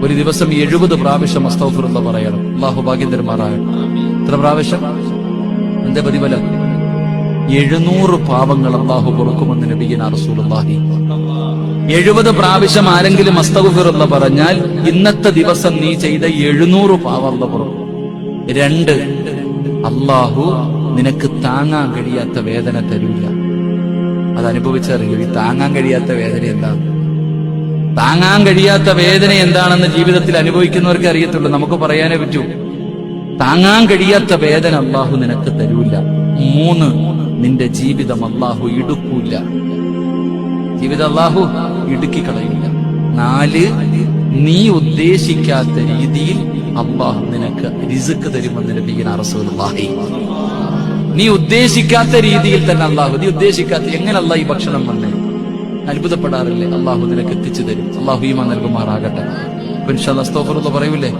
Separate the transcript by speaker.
Speaker 1: ഒരു ദിവസം 70 പ്രാവശ്യം അസ്തഗ്ഫിറുല്ലാഹ് പറയണം. അല്ലാഹു ഭാഗ്യം തരുമാറാകട്ടെ. എത്ര പ്രാവശ്യം? എന്താ പ്രതിഫലം? 700 പാപങ്ങൾ അല്ലാഹു പൊറുക്കുമെന്ന് നബിയുനാ റസൂലുള്ളാഹി. 70 പ്രാവശ്യം ആരെങ്കിലും അസ്തഗ്ഫിറുല്ലാഹ് പറഞ്ഞാൽ ഇന്നത്തെ ദിവസം നീ ചെയ്ത 700 പാപം അല്ലാഹു പൊറുക്കും. 2, അല്ലാഹു നിനക്ക് താങ്ങാൻ കഴിയാത്ത വേദന തരൂല. അത് അനുഭവിച്ചറിയൂ. ഈ താങ്ങാൻ കഴിയാത്ത വേദന എന്താണ്? താങ്ങാൻ കഴിയാത്ത വേദന എന്താണെന്ന് ജീവിതത്തിൽ അനുഭവിക്കുന്നവർക്ക് അറിയത്തുള്ളൂ. നമുക്ക് പറയാനേ പറ്റൂ. താങ്ങാൻ കഴിയാത്ത വേദന അല്ലാഹു നിനക്ക് തരൂല. 3, നിന്റെ ജീവിതം അല്ലാഹു ഇടുക്കൂല. ജീവിതം അല്ലാഹു ഇടുക്കി കളയില്ല. 4, നീ ഉദ്ദേശിക്കാത്ത രീതിയിൽ അല്ലാഹു നിനക്ക് റിസ്ക് തരുമെന്ന് നബിയുനാ റസൂലുള്ളാഹി. നീ ഉദ്ദേശിക്കാത്ത രീതിയിൽ തന്നെ അല്ലാഹു, നീ ഉദ്ദേശിക്കാത്ത എങ്ങനെ അല്ലാഹു ഈ ഭക്ഷണം വന്നേ അത്ഭുതപ്പെടാറില്ലേ? അല്ലാഹു നിനക്ക് എത്തിച്ചു തരും. അല്ലാഹു ഈമാൻ നൽകുമാറാകട്ടെ. ഇൻഷാ അല്ലാഹ് അസ്തഗ്ഫിറുല്ലാഹ് പറയൂലേ?